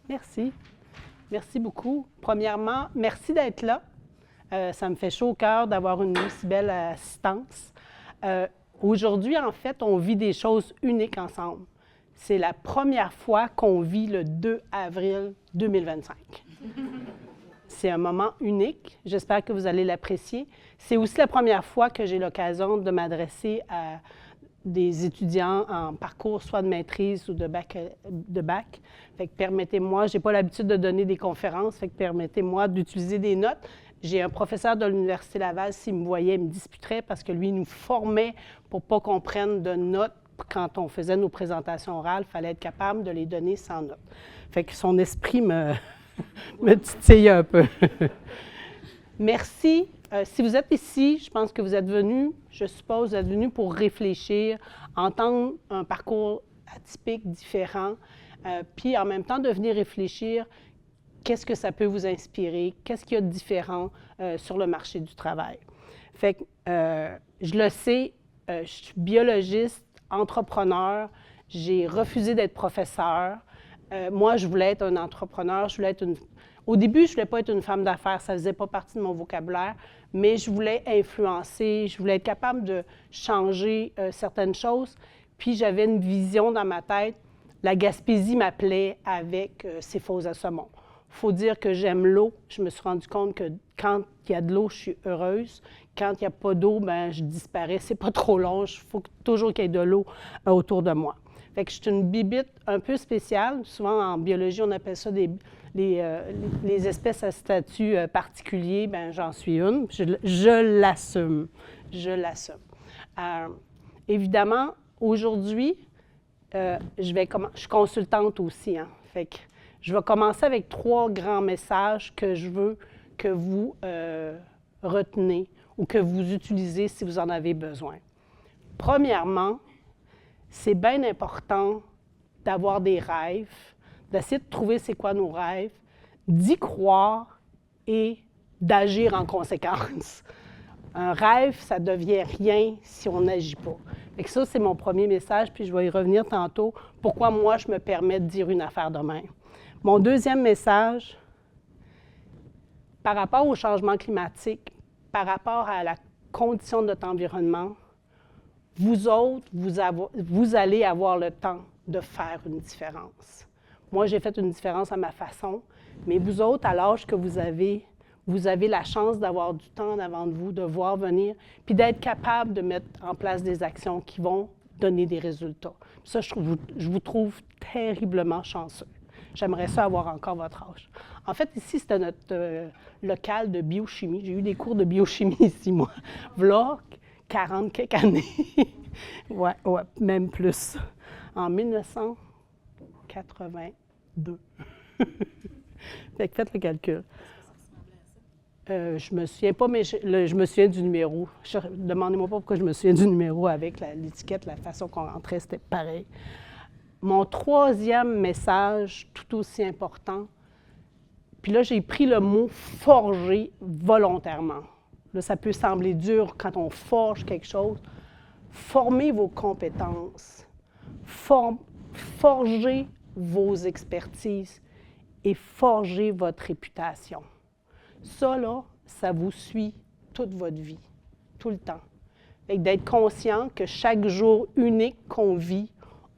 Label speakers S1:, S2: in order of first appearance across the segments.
S1: Merci. Merci beaucoup. Premièrement, merci d'être là. Ça me fait chaud au cœur d'avoir une si belle assistance. Aujourd'hui, en fait, on vit des choses uniques ensemble. C'est la première fois qu'on vit le 2 avril 2025. C'est un moment unique. J'espère que vous allez l'apprécier. C'est aussi la première fois que j'ai l'occasion de m'adresser à des étudiants en parcours soit de maîtrise ou de bac. Fait que permettez-moi, je n'ai pas l'habitude de donner des conférences, fait que permettez-moi d'utiliser des notes. J'ai un professeur de l'Université Laval, s'il me voyait, il me disputerait parce que lui, il nous formait pour ne pas qu'on prenne de notes. Quand on faisait nos présentations orales, il fallait être capable de les donner sans notes. Fait que son esprit me titille un peu. Merci. Si vous êtes ici, je pense que vous êtes venus, je suppose, vous êtes venus pour réfléchir, entendre un parcours atypique, différent, puis en même temps de venir réfléchir, qu'est-ce que ça peut vous inspirer, qu'est-ce qu'il y a de différent sur le marché du travail. Fait que, je le sais, je suis biologiste, entrepreneur, j'ai refusé d'être professeur. Moi, je voulais être un entrepreneur, je voulais être Au début, je ne voulais pas être une femme d'affaires, ça ne faisait pas partie de mon vocabulaire, mais je voulais influencer, je voulais être capable de changer certaines choses. Puis j'avais une vision dans ma tête. La Gaspésie m'appelait avec ses faux à saumon. Il faut dire que j'aime l'eau. Je me suis rendu compte que quand il y a de l'eau, je suis heureuse. Quand il n'y a pas d'eau, bien, je disparais. C'est pas trop long. Il faut toujours qu'il y ait de l'eau autour de moi. Fait que je suis une bibite un peu spéciale. Souvent, en biologie, on appelle ça les espèces à statut particulier. Bien, j'en suis une. Je l'assume. Je l'assume. Évidemment, aujourd'hui, je suis consultante aussi. Hein? Fait que je vais commencer avec 3 grands messages que je veux que vous retenez ou que vous utilisez si vous en avez besoin. Premièrement, c'est bien important d'avoir des rêves, d'essayer de trouver c'est quoi nos rêves, d'y croire et d'agir en conséquence. Un rêve, ça ne devient rien si on n'agit pas. Et ça, c'est mon premier message, puis je vais y revenir tantôt. Pourquoi moi, je me permets de dire une affaire de même. Mon deuxième message, par rapport au changement climatique, par rapport à la condition de notre environnement, vous autres, vous allez avoir le temps de faire une différence. Moi, j'ai fait une différence à ma façon, mais vous autres, à l'âge que vous avez la chance d'avoir du temps devant vous, de voir venir, puis d'être capable de mettre en place des actions qui vont donner des résultats. Ça, je vous trouve terriblement chanceux. J'aimerais ça avoir encore votre âge. En fait, ici, c'était notre local de biochimie. J'ai eu des cours de biochimie ici, moi. V'là 40 quelques années. ouais, même plus. En 1982. Fait que faites le calcul. Je me souviens pas, mais je me souviens du numéro. Demandez-moi pas pourquoi je me souviens du numéro avec l'étiquette, la façon qu'on rentrait, c'était pareil. Mon troisième message, tout aussi important, puis là, j'ai pris le mot « forger » volontairement. Là, ça peut sembler dur quand on forge quelque chose. Formez vos compétences, forgez vos expertises et forgez votre réputation. Ça, là, ça vous suit toute votre vie, tout le temps. Fait que d'être conscient que chaque jour unique qu'on vit,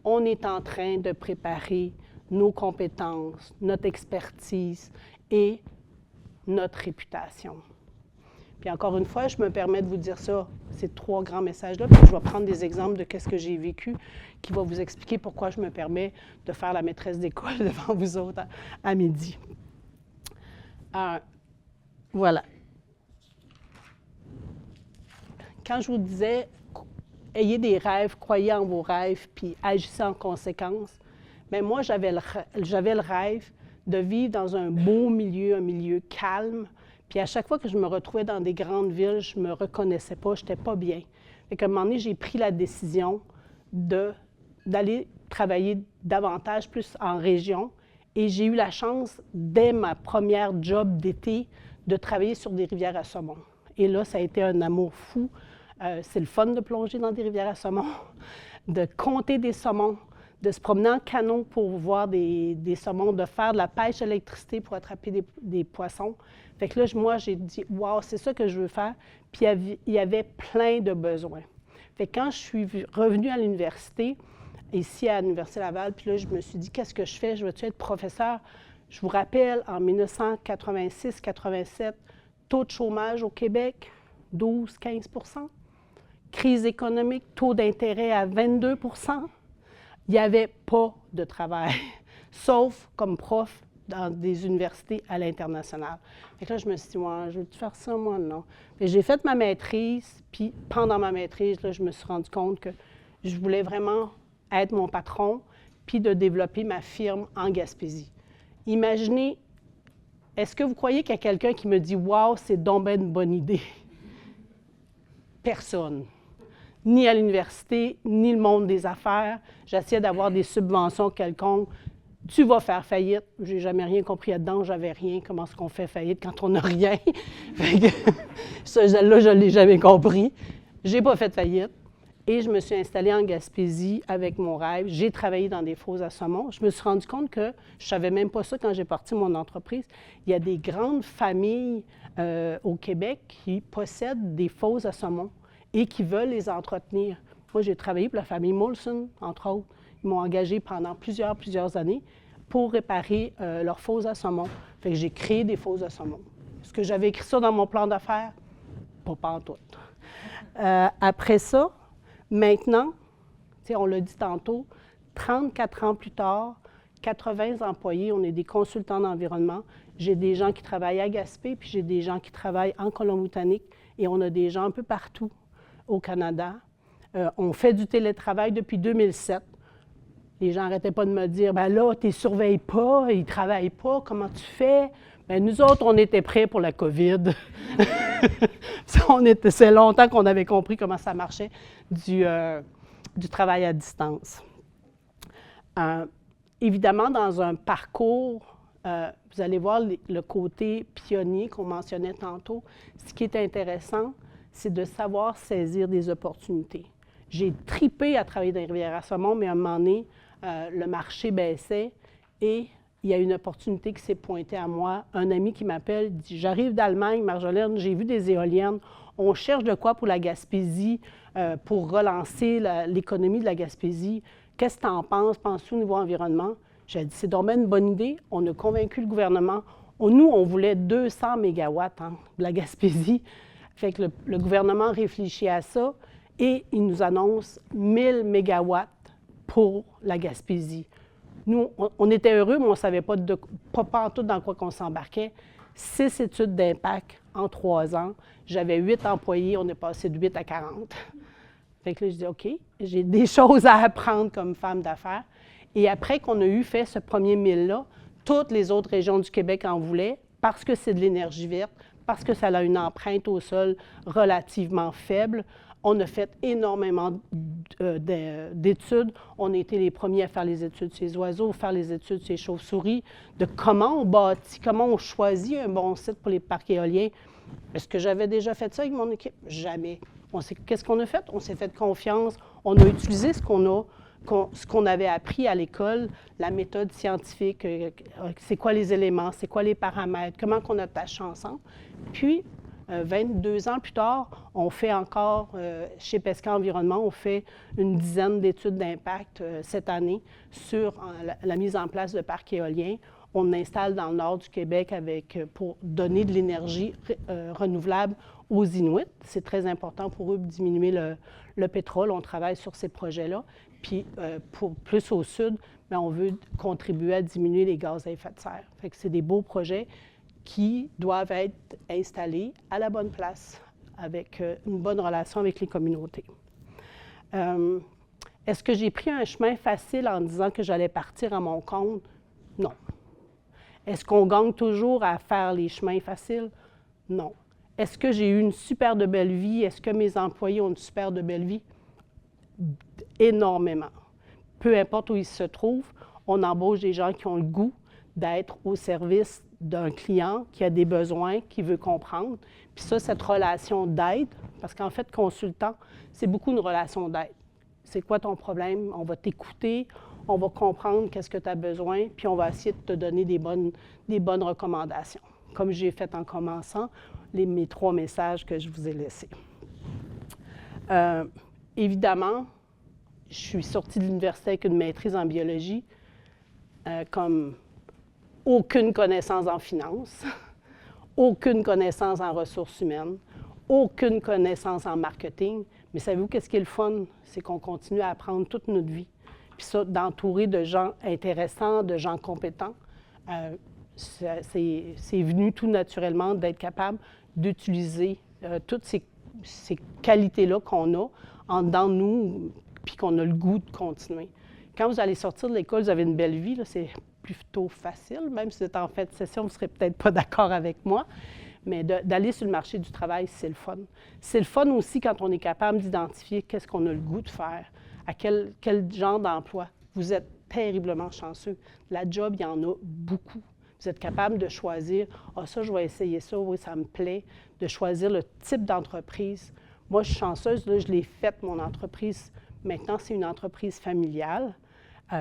S1: on est en train de préparer nos compétences, notre expertise et notre réputation. Puis encore une fois, je me permets de vous dire ça, ces 3 grands messages-là, puis je vais prendre des exemples de ce que j'ai vécu qui va vous expliquer pourquoi je me permets de faire la maîtresse d'école devant vous autres à midi. Voilà. Quand je vous disais, ayez des rêves, croyez en vos rêves, puis agissez en conséquence, bien moi, j'avais le rêve de vivre dans un beau milieu, un milieu calme. Puis à chaque fois que je me retrouvais dans des grandes villes, je ne me reconnaissais pas, je n'étais pas bien. Fait qu'à un moment donné, j'ai pris la décision d'aller travailler davantage plus en région. Et j'ai eu la chance, dès ma première job d'été, de travailler sur des rivières à saumon. Et là, ça a été un amour fou. C'est le fun de plonger dans des rivières à saumon, de compter des saumons, de se promener en canot pour voir des saumons, de faire de la pêche à l'électricité pour attraper des poissons. Fait que là, moi, j'ai dit, wow, c'est ça que je veux faire. Puis il y avait plein de besoins. Fait que quand je suis revenue à l'université, ici à l'Université Laval, puis là, je me suis dit, qu'est-ce que je fais? Je veux-tu être professeur? Je vous rappelle, en 1986-87, taux de chômage au Québec, 12-15 %. Crise économique, taux d'intérêt à 22 %. Il n'y avait pas de travail, sauf comme prof dans des universités à l'international. Fait que là, je me suis dit, ouais, je veux-tu faire ça, moi, non. J'ai fait ma maîtrise, puis pendant ma maîtrise, là, je me suis rendu compte que je voulais vraiment être mon patron, puis de développer ma firme en Gaspésie. Imaginez, est-ce que vous croyez qu'il y a quelqu'un qui me dit « Wow, c'est donc ben une bonne idée » ? Personne. Ni à l'université, ni le monde des affaires. J'essayais d'avoir des subventions quelconques. Tu vas faire faillite. Je n'ai jamais rien compris là-dedans, j'avais rien. Comment est-ce qu'on fait faillite quand on n'a rien? Là, je ne l'ai jamais compris. Je n'ai pas fait faillite. Et je me suis installée en Gaspésie avec mon rêve. J'ai travaillé dans des fosses à saumon. Je me suis rendu compte que je ne savais même pas ça quand j'ai parti mon entreprise. Il y a des grandes familles au Québec qui possèdent des fosses à saumon et qui veulent les entretenir. Moi, j'ai travaillé pour la famille Molson, entre autres. Ils m'ont engagé pendant plusieurs années pour réparer leurs fosses à saumon. Fait que j'ai créé des fosses à saumon. Est-ce que j'avais écrit ça dans mon plan d'affaires? Pas pantoute. Après ça, maintenant, on l'a dit tantôt, 34 ans plus tard, 80 employés, on est des consultants d'environnement. J'ai des gens qui travaillent à Gaspé, puis j'ai des gens qui travaillent en Colombie-Britannique, et on a des gens un peu partout au Canada. On fait du télétravail depuis 2007. Les gens n'arrêtaient pas de me dire, « Bien là, tu ne les surveilles pas, ils ne travaillent pas, comment tu fais? » Bien, nous autres, on était prêts pour la COVID. C'est longtemps qu'on avait compris comment ça marchait du travail à distance. Évidemment, dans un parcours, vous allez voir le côté pionnier qu'on mentionnait tantôt. Ce qui est intéressant, c'est de savoir saisir des opportunités. J'ai tripé à travailler dans les Rivières-à-Saumon, mais à un moment donné, le marché baissait et il y a une opportunité qui s'est pointée à moi. Un ami qui m'appelle dit « J'arrive d'Allemagne, Marjolaine, j'ai vu des éoliennes. On cherche de quoi pour la Gaspésie, pour relancer l'économie de la Gaspésie. Qu'est-ce que tu en penses? Penses-tu au niveau environnement? » J'ai dit « C'est donc bien une bonne idée. » On a convaincu le gouvernement. Nous, on voulait 200 mégawatts de la Gaspésie. Fait que le gouvernement réfléchit à ça et il nous annonce 1000 mégawatts pour la Gaspésie. Nous, on était heureux, mais on ne savait pas en tout dans quoi on s'embarquait. 6 études d'impact en 3 ans. J'avais 8 employés, on est passé de 8 à 40. Fait que là, je dis, OK, j'ai des choses à apprendre comme femme d'affaires. Et après qu'on a fait ce premier 1000-là, toutes les autres régions du Québec en voulaient parce que c'est de l'énergie verte, parce que ça a une empreinte au sol relativement faible. On a fait énormément d'études. On a été les premiers à faire les études sur les oiseaux, faire les études sur les chauves-souris, de comment on bâtit, comment on choisit un bon site pour les parcs éoliens. Est-ce que j'avais déjà fait ça avec mon équipe? Jamais. Qu'est-ce qu'on a fait? On s'est fait confiance. On a utilisé ce qu'on avait appris à l'école, la méthode scientifique, c'est quoi les éléments, c'est quoi les paramètres, comment on attache ensemble. Puis, 22 ans plus tard, on fait encore, chez Pesca Environnement, on fait une dizaine d'études d'impact cette année sur la mise en place de parcs éoliens. On installe dans le nord du Québec pour donner de l'énergie renouvelable aux Inuits. C'est très important pour eux de diminuer le pétrole. On travaille sur ces projets-là. Puis, plus au sud, bien, on veut contribuer à diminuer les gaz à effet de serre. Fait que c'est des beaux projets qui doivent être installés à la bonne place, avec une bonne relation avec les communautés. Est-ce que j'ai pris un chemin facile en disant que j'allais partir à mon compte? Non. Est-ce qu'on gagne toujours à faire les chemins faciles? Non. Est-ce que j'ai eu une super de belle vie? Est-ce que mes employés ont une super de belle vie? Énormément. Peu importe où ils se trouvent, on embauche des gens qui ont le goût d'être au service d'un client qui a des besoins, qui veut comprendre. Puis ça, cette relation d'aide, parce qu'en fait, consultant, c'est beaucoup une relation d'aide. C'est quoi ton problème? On va t'écouter, on va comprendre qu'est-ce que tu as besoin, puis on va essayer de te donner des bonnes recommandations, comme j'ai fait en commençant mes 3 messages que je vous ai laissés. Évidemment, je suis sortie de l'université avec une maîtrise en biologie, comme aucune connaissance en finance, aucune connaissance en ressources humaines, aucune connaissance en marketing. Mais savez-vous qu'est-ce qui est le fun? C'est qu'on continue à apprendre toute notre vie. Puis ça, d'entourer de gens intéressants, de gens compétents, c'est venu tout naturellement d'être capable d'utiliser toutes ces qualités-là qu'on a en dedans de nous, puis qu'on a le goût de continuer. Quand vous allez sortir de l'école, vous avez une belle vie, c'est plutôt facile, même si vous êtes en fin de session, vous ne serez peut-être pas d'accord avec moi, mais d'aller sur le marché du travail, c'est le fun. C'est le fun aussi quand on est capable d'identifier qu'est-ce qu'on a le goût de faire, à quel genre d'emploi. Vous êtes terriblement chanceux. La job, il y en a beaucoup. Vous êtes capable de choisir, « Ah, ça, je vais essayer ça, oui, ça me plaît », de choisir le type d'entreprise. Moi, je suis chanceuse, là, je l'ai faite, mon entreprise. Maintenant, c'est une entreprise familiale.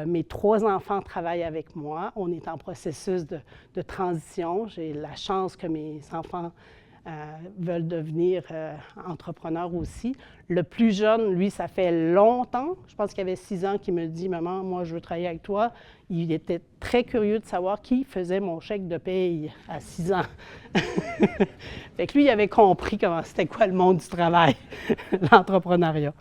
S1: Mes 3 enfants travaillent avec moi. On est en processus de transition. J'ai la chance que mes enfants veulent devenir entrepreneurs aussi. Le plus jeune, lui, ça fait longtemps. Je pense qu'il avait 6 ans qu'il me dit « Maman, moi, je veux travailler avec toi ». Il était très curieux de savoir qui faisait mon chèque de paye à 6 ans. Fait que lui, il avait compris comment c'était quoi le monde du travail, l'entrepreneuriat.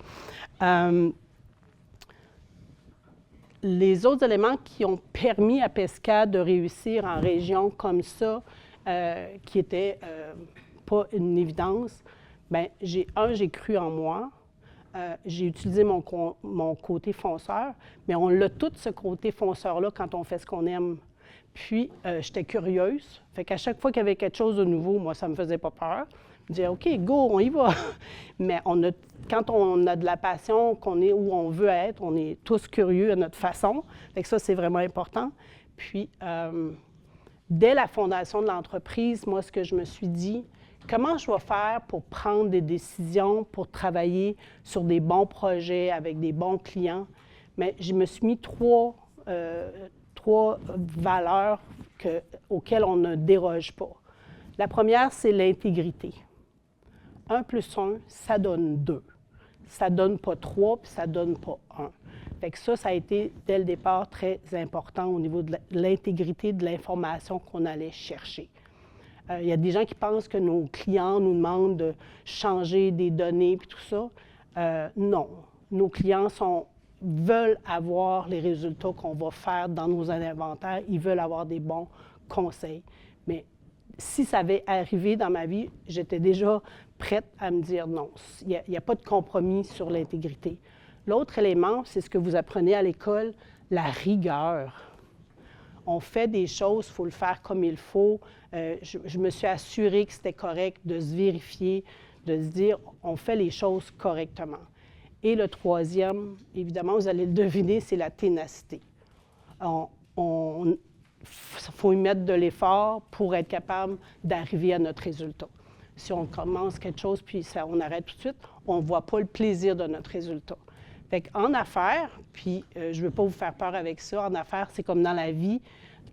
S1: Les autres éléments qui ont permis à Pescade de réussir en région comme ça, qui n'étaient pas une évidence, bien, j'ai cru en moi. J'ai utilisé mon côté fonceur, mais on l'a tout, ce côté fonceur-là, quand on fait ce qu'on aime. Puis, j'étais curieuse. Fait qu'à chaque fois qu'il y avait quelque chose de nouveau, moi, ça ne me faisait pas peur. Je disais, OK, go, on y va. Mais quand on a de la passion, qu'on est où on veut être, on est tous curieux à notre façon. Fait que ça, c'est vraiment important. Puis, dès la fondation de l'entreprise, moi, ce que je me suis dit, comment je vais faire pour prendre des décisions, pour travailler sur des bons projets avec des bons clients? Mais je me suis mis trois valeurs auxquelles on ne déroge pas. La première, c'est l'intégrité. 1 plus 1, ça donne 2. Ça ne donne pas 3, puis ça ne donne pas 1. Fait que ça a été, dès le départ, très important au niveau de l'intégrité de l'information qu'on allait chercher. Il y a des gens qui pensent que nos clients nous demandent de changer des données puis tout ça. Non. Nos clients veulent avoir les résultats qu'on va faire dans nos inventaires. Ils veulent avoir des bons conseils. Mais si ça avait arrivé dans ma vie, j'étais déjà prête à me dire non. Il n'y a pas de compromis sur l'intégrité. L'autre élément, c'est ce que vous apprenez à l'école, la rigueur. On fait des choses, il faut le faire comme il faut. Je me suis assurée que c'était correct de se vérifier, de se dire, on fait les choses correctement. Et le troisième, évidemment, vous allez le deviner, c'est la ténacité. Il faut y mettre de l'effort pour être capable d'arriver à notre résultat. Si on commence quelque chose puis on arrête tout de suite, on ne voit pas le plaisir de notre résultat. Fait qu'en affaires, puis je ne veux pas vous faire peur avec ça, en affaires, c'est comme dans la vie,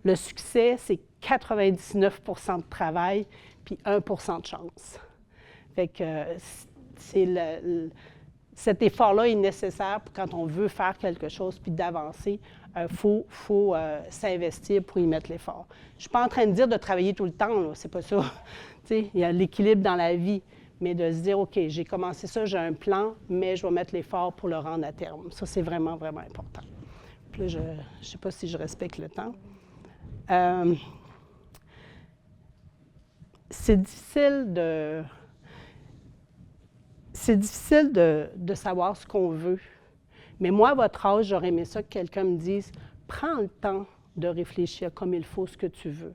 S1: le succès, c'est 99 % de travail puis 1 % de chance. Fait que cet effort-là est nécessaire quand on veut faire quelque chose puis d'avancer. Il faut s'investir pour y mettre l'effort. Je ne suis pas en train de dire de travailler tout le temps, c'est pas ça. Il y a l'équilibre dans la vie, mais de se dire, OK, j'ai commencé ça, j'ai un plan, mais je vais mettre l'effort pour le rendre à terme. Ça, c'est vraiment, vraiment important. Puis là, je ne sais pas si je respecte le temps. C'est difficile de savoir ce qu'on veut. Mais moi, à votre âge, j'aurais aimé ça que quelqu'un me dise « Prends le temps de réfléchir comme il faut ce que tu veux. »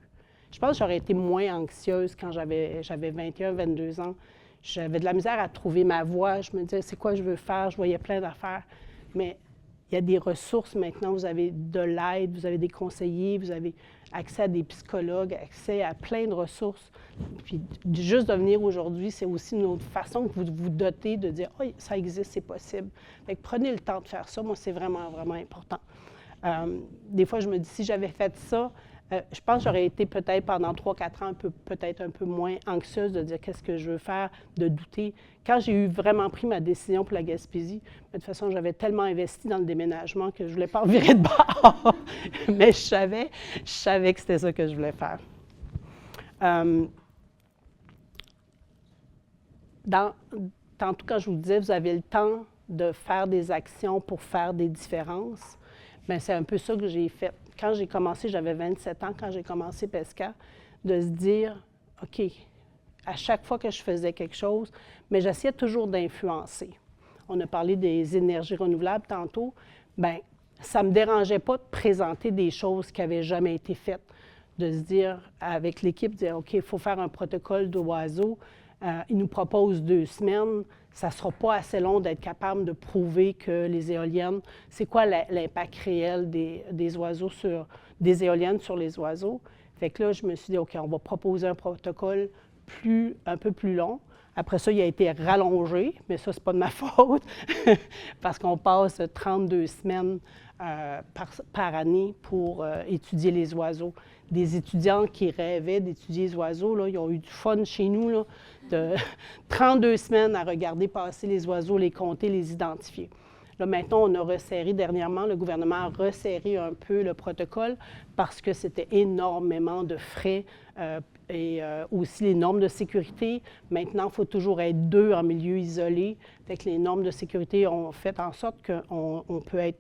S1: Je pense que j'aurais été moins anxieuse quand j'avais 21, 22 ans. J'avais de la misère à trouver ma voie. Je me disais « C'est quoi je veux faire? » Je voyais plein d'affaires. Mais il y a des ressources maintenant. Vous avez de l'aide, vous avez des conseillers, vous avez accès à des psychologues, accès à plein de ressources. Puis juste de venir aujourd'hui, c'est aussi une autre façon que vous vous dotez de dire « Oh, ça existe, c'est possible. » Fait que prenez le temps de faire ça. Moi, c'est vraiment, vraiment important. Des fois, je me dis, si j'avais fait ça, je pense que j'aurais été peut-être pendant 3-4 ans peut-être un peu moins anxieuse de dire qu'est-ce que je veux faire, de douter. Quand j'ai eu vraiment pris ma décision pour la Gaspésie, de toute façon, j'avais tellement investi dans le déménagement que je ne voulais pas en virer de bord. Mais je savais que c'était ça que je voulais faire. Tantôt, quand je vous disais, vous avez le temps de faire des actions pour faire des différences, bien, c'est un peu ça que j'ai fait. Quand j'ai commencé, j'avais 27 ans, quand j'ai commencé Pesca, de se dire, OK, à chaque fois que je faisais quelque chose, mais j'essayais toujours d'influencer. On a parlé des énergies renouvelables tantôt. Bien, ça ne me dérangeait pas de présenter des choses qui n'avaient jamais été faites, de se dire, avec l'équipe, dire, OK, il faut faire un protocole d'oiseaux. Ils nous proposent 2 semaines. Ça ne sera pas assez long d'être capable de prouver que les éoliennes, c'est quoi l'impact réel des oiseaux des éoliennes sur les oiseaux. Fait que là, je me suis dit, OK, on va proposer un protocole un peu plus long. Après ça, il a été rallongé, mais ça, ce n'est pas de ma faute, parce qu'on passe 32 semaines par année pour étudier les oiseaux. Des étudiants qui rêvaient d'étudier les oiseaux, là, ils ont eu du fun chez nous, là, de 32 semaines à regarder passer les oiseaux, les compter, les identifier. Là, maintenant, on a resserré dernièrement, le gouvernement a resserré un peu le protocole parce que c'était énormément de frais et aussi les normes de sécurité. Maintenant, il faut toujours être 2 en milieu isolé. Fait que les normes de sécurité ont fait en sorte qu'on peut être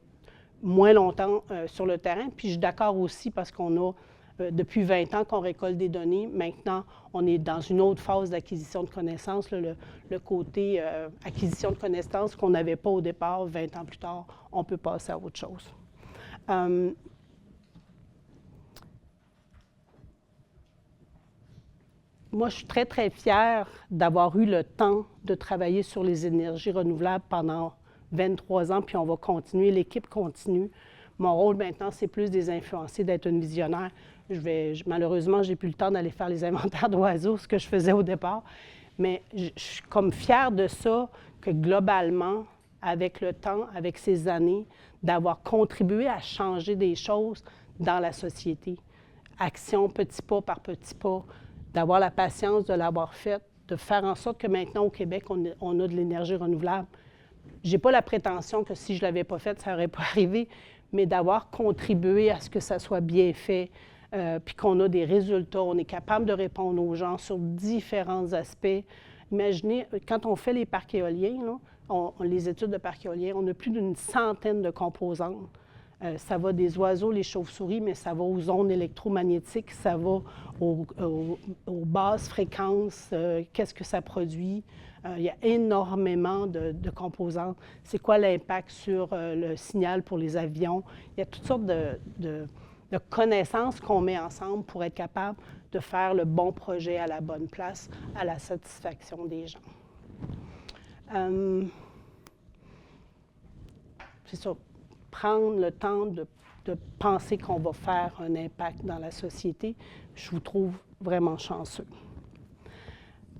S1: moins longtemps sur le terrain. Puis je suis d'accord aussi parce qu'on a depuis 20 ans qu'on récolte des données. Maintenant, on est dans une autre phase d'acquisition de connaissances, là, le côté acquisition de connaissances qu'on n'avait pas au départ. 20 ans plus tard, on peut passer à autre chose. Moi, je suis très, très fière d'avoir eu le temps de travailler sur les énergies renouvelables pendant 23 ans, puis on va continuer, l'équipe continue. Mon rôle maintenant, c'est plus des influencer, d'être une visionnaire. Malheureusement, je n'ai plus le temps d'aller faire les inventaires d'oiseaux, ce que je faisais au départ. Mais je suis comme fière de ça, que globalement, avec le temps, avec ces années, d'avoir contribué à changer des choses dans la société. Action, petit pas par petit pas, d'avoir la patience de l'avoir fait, de faire en sorte que maintenant, au Québec, on a de l'énergie renouvelable. Je n'ai pas la prétention que si je ne l'avais pas faite, ça n'aurait pas arrivé, mais d'avoir contribué à ce que ça soit bien fait, puis qu'on a des résultats, on est capable de répondre aux gens sur différents aspects. Imaginez, quand on fait les parcs éoliens, là, les études de parcs éoliens, on a plus d'une centaine de composantes. Ça va des oiseaux, les chauves-souris, mais ça va aux ondes électromagnétiques, ça va aux basses fréquences, qu'est-ce que ça produit. Il y a énormément de composantes. C'est quoi l'impact sur le signal pour les avions? Il y a toutes sortes de connaissances qu'on met ensemble pour être capable de faire le bon projet à la bonne place, à la satisfaction des gens. C'est ça. Prendre le temps de penser qu'on va faire un impact dans la société, je vous trouve vraiment chanceux.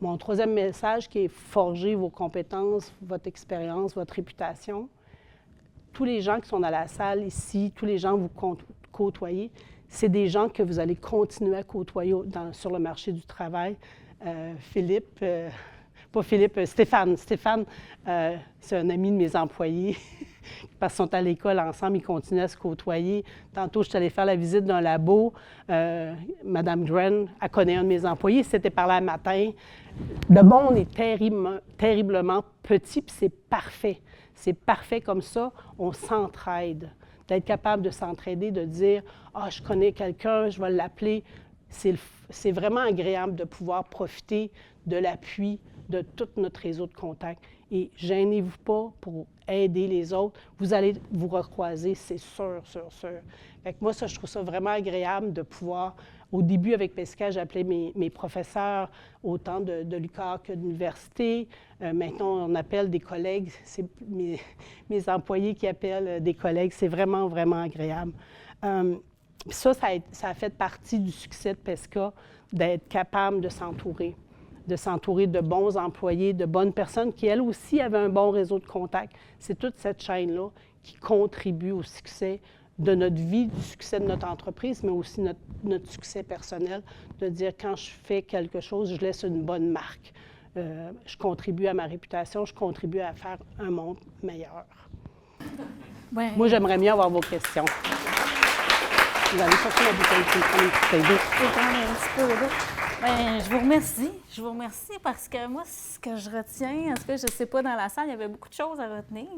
S1: Mon troisième message qui est forger vos compétences, votre expérience, votre réputation. Tous les gens qui sont dans la salle ici, tous les gens que vous côtoyez, c'est des gens que vous allez continuer à côtoyer sur le marché du travail. Stéphane. Stéphane, c'est un ami de mes employés. Parce qu'ils sont à l'école ensemble, ils continuent à se côtoyer. Tantôt, je suis allée faire la visite d'un labo. Madame Gren, elle connaît un de mes employés. C'était par là le matin. Le monde est terriblement petit, puis c'est parfait. C'est parfait comme ça. On s'entraide. D'être capable de s'entraider, de dire « Ah, je connais quelqu'un, je vais l'appeler ». C'est vraiment agréable de pouvoir profiter de l'appui de tout notre réseau de contacts. Et gênez-vous pas pour aider les autres. Vous allez vous recroiser, c'est sûr. Fait que moi, ça, je trouve ça vraiment agréable de pouvoir... Au début, avec Pesca, j'appelais mes professeurs autant de l'UQAR que de l'université. Maintenant, on appelle des collègues. C'est mes employés qui appellent des collègues. C'est vraiment, vraiment agréable. Ça a fait partie du succès de Pesca, d'être capable de s'entourer de bons employés, de bonnes personnes qui, elles aussi, avaient un bon réseau de contacts. C'est toute cette chaîne-là qui contribue au succès de notre vie, du succès de notre entreprise, mais aussi notre succès personnel, de dire quand je fais quelque chose, je laisse une bonne marque. Je contribue à ma réputation, je contribue à faire un monde meilleur.
S2: Ouais.
S1: Moi, j'aimerais mieux avoir vos questions. Vous allez chercher la bouteille qui est
S2: Je vais prendre un petit peu là. Bien, je vous remercie. Je vous remercie parce que moi, ce que je retiens, en tout cas, je ne sais pas, dans la salle, il y avait beaucoup de choses à retenir,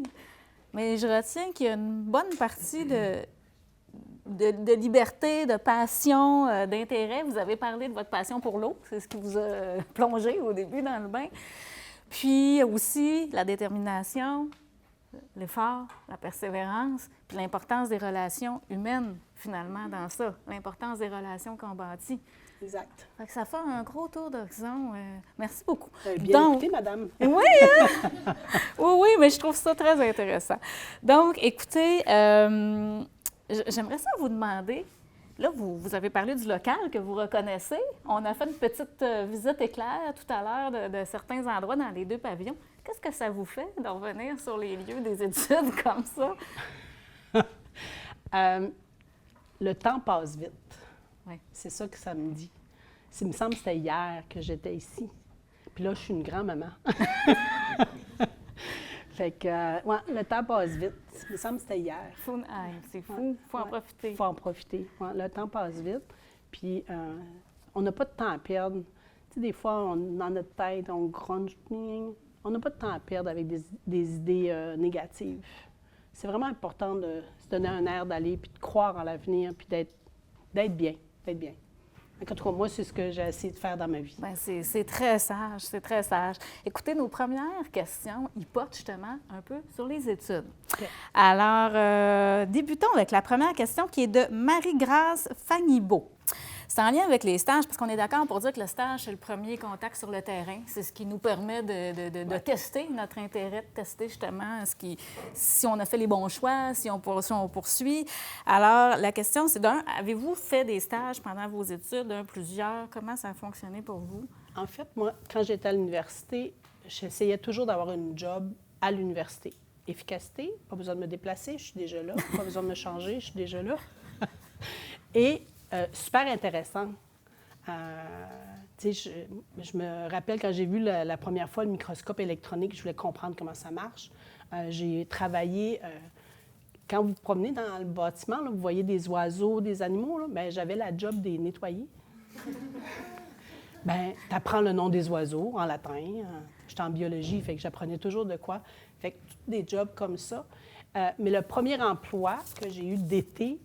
S2: mais je retiens qu'il y a une bonne partie de liberté, de passion, d'intérêt. Vous avez parlé de votre passion pour l'eau, c'est ce qui vous a plongé au début dans le bain. Puis aussi la détermination, l'effort, la persévérance, puis l'importance des relations humaines, finalement, dans ça, l'importance des relations qu'on bâtit.
S1: Exact.
S2: Fait que ça fait un gros tour d'horizon. Merci beaucoup.
S1: Bien écouté, madame.
S2: Oui, hein? Oui, mais je trouve ça très intéressant. Donc, écoutez, j'aimerais ça vous demander, là, vous avez parlé du local que vous reconnaissez. On a fait une petite visite éclair tout à l'heure de certains endroits dans les 2 pavillons. Qu'est-ce que ça vous fait de revenir sur les lieux des études comme ça?
S1: Le temps passe vite.
S2: Oui.
S1: C'est ça que ça me dit. Il me semble que c'était hier que j'étais ici. Puis là, je suis une grand-maman. Fait que, ouais, le temps passe vite. Il me semble que c'était hier.
S2: C'est fou. Il faut en profiter.
S1: Il faut en profiter. Ouais, le temps passe vite. Puis, on n'a pas de temps à perdre. Tu sais, des fois, dans notre tête, on grunge. On n'a pas de temps à perdre avec des idées négatives. C'est vraiment important de se donner un air d'aller, puis de croire en l'avenir, puis d'être bien. En tout cas, moi, c'est ce que j'ai essayé de faire dans ma vie.
S2: Bien, c'est très sage, c'est très sage. Écoutez, nos premières questions, ils portent justement un peu sur les études.
S1: Okay.
S2: Alors, débutons avec la première question qui est de Marie-Grâce Fagnibault. C'est en lien avec les stages, parce qu'on est d'accord pour dire que le stage, c'est le premier contact sur le terrain. C'est ce qui nous permet de tester notre intérêt, de tester justement si on a fait les bons choix, si on poursuit. Alors, la question, c'est avez-vous fait des stages pendant vos études, plusieurs? Comment ça a fonctionné pour vous?
S1: En fait, moi, quand j'étais à l'université, j'essayais toujours d'avoir une job à l'université. Efficacité, pas besoin de me déplacer, je suis déjà là. Pas besoin de me changer, je suis déjà là. Et super intéressant. Je me rappelle quand j'ai vu la première fois le microscope électronique, je voulais comprendre comment ça marche. J'ai travaillé, quand vous vous promenez dans le bâtiment, là, vous voyez des oiseaux, des animaux, là, bien, j'avais la job des nettoyer. Bien, tu apprends le nom des oiseaux en latin. J'étais en biologie, fait que j'apprenais toujours de quoi. Fait que des jobs comme ça. Mais le premier emploi que j'ai eu d'été,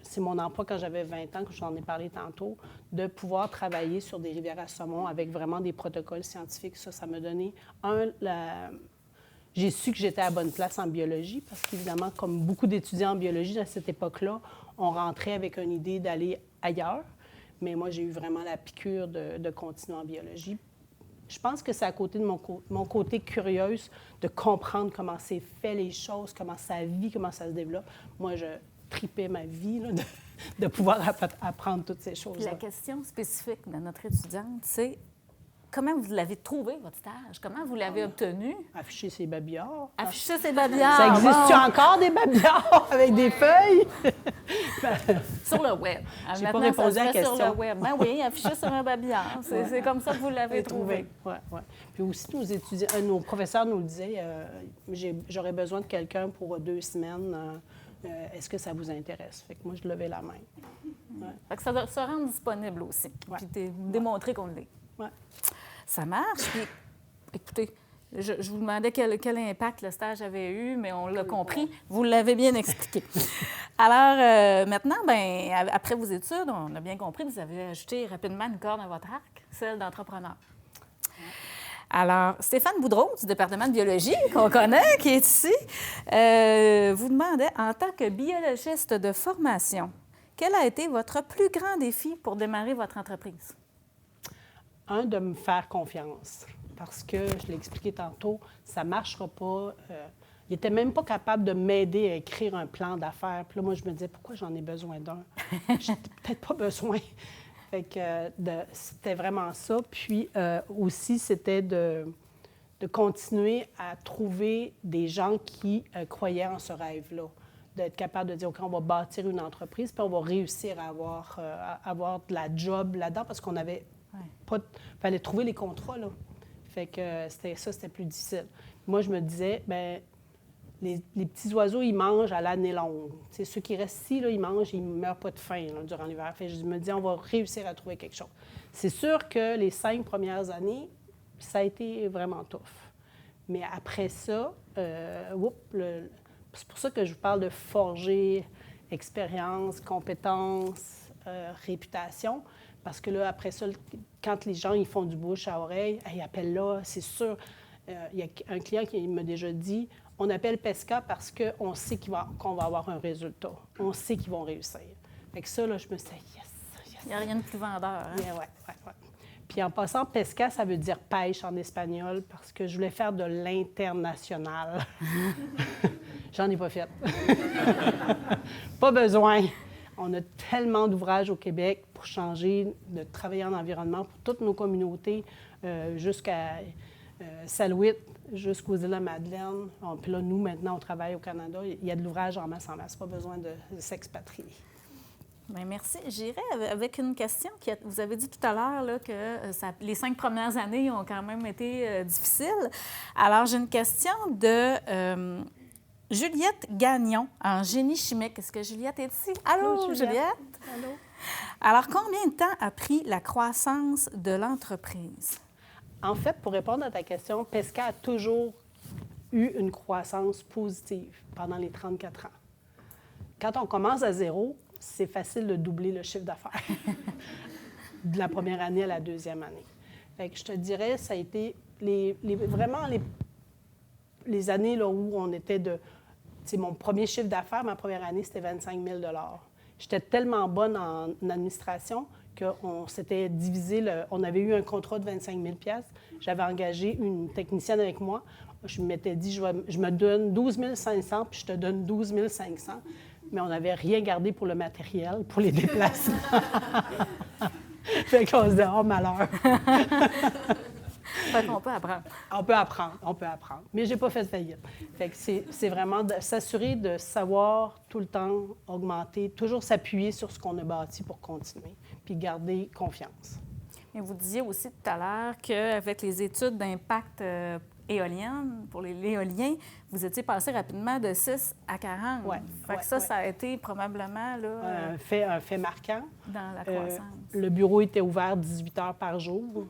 S1: c'est mon emploi quand j'avais 20 ans, que j'en ai parlé tantôt, de pouvoir travailler sur des rivières à saumon avec vraiment des protocoles scientifiques. Ça m'a donné, j'ai su que j'étais à la bonne place en biologie parce qu'évidemment, comme beaucoup d'étudiants en biologie à cette époque-là, on rentrait avec une idée d'aller ailleurs. Mais moi, j'ai eu vraiment la piqûre de continuer en biologie. Je pense que c'est à côté de mon côté curieuse de comprendre comment c'est fait les choses, comment ça vit, comment ça se développe. Moi, je tripais ma vie là, de pouvoir apprendre toutes ces choses-là.
S2: La question spécifique de notre étudiante, c'est comment vous l'avez trouvé, votre stage? Comment vous l'avez obtenu?
S1: Afficher ses babillards.
S2: Afficher ses babillards.
S1: Ça existe-tu encore des babillards avec des feuilles?
S2: Sur le web.
S1: J'ai pas répondu à la question.
S2: Sur le web. Ben oui, affiché sur un babillard. C'est comme ça que vous l'avez trouvé.
S1: Oui, oui. Puis aussi, nos professeurs nous le disaient, j'aurais besoin de quelqu'un pour 2 semaines. Est-ce que ça vous intéresse? Fait que moi, je levais la main. Ouais.
S2: Fait que ça doit se rendre disponible aussi.
S1: Ouais.
S2: Puis démontrer qu'on l'est.
S1: Ouais.
S2: Ça marche. Puis, écoutez, je vous demandais quel impact le stage avait eu, mais on l'a compris. Vous l'avez bien expliqué. Alors, maintenant, bien, après vos études, on a bien compris que vous avez ajouté rapidement une corde à votre arc, celle d'entrepreneur. Alors, Stéphane Boudreau, du département de biologie, qu'on connaît, qui est ici, vous demandait, en tant que biologiste de formation, quel a été votre plus grand défi pour démarrer votre entreprise?
S1: De me faire confiance. Parce que, je l'ai expliqué tantôt, ça ne marchera pas. Il n'était même pas capable de m'aider à écrire un plan d'affaires. Puis là, moi, je me disais, pourquoi j'en ai besoin d'un? J'ai peut-être pas besoin. Fait que c'était vraiment ça. Puis aussi, c'était de continuer à trouver des gens qui croyaient en ce rêve-là. d'être capable de dire, OK, on va bâtir une entreprise, puis on va réussir à avoir de la job là-dedans, parce qu'on avait pas... Il fallait trouver les contrats, là. Fait que c'était plus difficile. Moi, je me disais, bien, les petits oiseaux, ils mangent à l'année longue. T'sais, ceux qui restent ici, là, ils mangent, ils ne meurent pas de faim là, durant l'hiver. Fait que je me dis, on va réussir à trouver quelque chose. C'est sûr que les 5 premières années, ça a été vraiment tough. Mais après ça, c'est pour ça que je vous parle de forger expérience, compétences, réputation. Parce que là, après ça, quand les gens ils font du bouche à oreille, ils appellent là, c'est sûr. Il y a un client qui m'a déjà dit, on appelle Pesca parce qu'on sait qu'on va avoir un résultat. On sait qu'ils vont réussir. Fait que ça, là, je me suis dit, yes.
S2: Il n'y a rien de plus vendeur. Hein?
S1: Yeah, ouais. Puis en passant, pesca, ça veut dire pêche en espagnol parce que je voulais faire de l'international. J'en ai pas fait. Pas besoin. On a tellement d'ouvrages au Québec pour changer, de travailler en environnement pour toutes nos communautés, jusqu'à Salouit, jusqu'aux îles de la Madeleine. Puis là, nous, maintenant, on travaille au Canada. Il y a de l'ouvrage en masse. Pas besoin de s'expatrier.
S2: Bien, merci. J'irai avec une question. Vous avez dit tout à l'heure là, que les 5 premières années ont quand même été difficiles. Alors, j'ai une question de Juliette Gagnon en génie chimique. Est-ce que Juliette est ici? Allô, Juliette?
S1: Allô?
S2: Alors, combien de temps a pris la croissance de l'entreprise?
S1: En fait, pour répondre à ta question, Pesca a toujours eu une croissance positive pendant les 34 ans. Quand on commence à zéro, c'est facile de doubler le chiffre d'affaires de la première année à la deuxième année. Fait que je te dirais, ça a été vraiment les années là, où on était de... Mon premier chiffre d'affaires, ma première année, c'était 25 000 $. J'étais tellement bonne en administration qu'on s'était divisé, on avait eu un contrat de 25 000 $. J'avais engagé une technicienne avec moi. Je m'étais dit, je me donne 12 500 puis je te donne 12 500. Mais on n'avait rien gardé pour le matériel, pour les déplacements. Fait qu'on se dit, oh malheur.
S2: Fait qu'on peut apprendre.
S1: On peut apprendre. Mais je n'ai pas fait faillite. Fait que c'est vraiment de s'assurer de savoir tout le temps augmenter, toujours s'appuyer sur ce qu'on a bâti pour continuer, puis garder confiance.
S2: Mais vous disiez aussi tout à l'heure qu'avec les études d'impact éolienne, pour l'éolien, vous étiez passé rapidement de 6 à 40.
S1: Oui.
S2: Ça a été probablement là,
S1: un fait marquant.
S2: Dans la croissance.
S1: Le bureau était ouvert 18 heures par jour.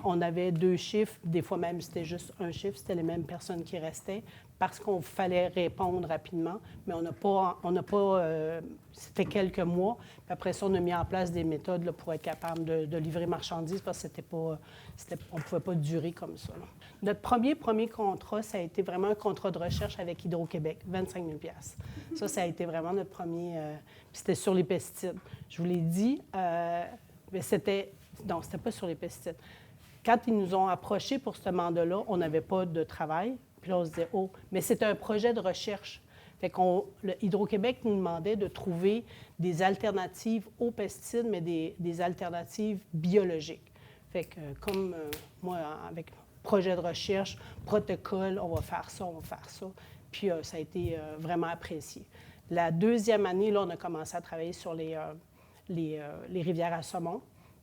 S1: On avait 2 chiffres, des fois même c'était juste un chiffre, c'était les mêmes personnes qui restaient parce qu'on fallait répondre rapidement, mais on n'a pas c'était quelques mois. Puis après ça, on a mis en place des méthodes là, pour être capable de livrer marchandises parce qu'on ne pouvait pas durer comme ça. Là. Notre premier contrat, ça a été vraiment un contrat de recherche avec Hydro-Québec, 25 000 $. Ça a été vraiment notre premier... puis c'était sur les pesticides. Je vous l'ai dit, mais c'était... Non, c'était pas sur les pesticides. Quand ils nous ont approchés pour ce mandat-là, on n'avait pas de travail. Puis là, on se disait, oh, mais c'était un projet de recherche. Fait le Hydro-Québec nous demandait de trouver des alternatives aux pesticides, mais des alternatives biologiques. Fait que, comme moi, avec projet de recherche, protocole, on va faire ça. Puis ça a été vraiment apprécié. La deuxième année, là, on a commencé à travailler sur les rivières à saumon.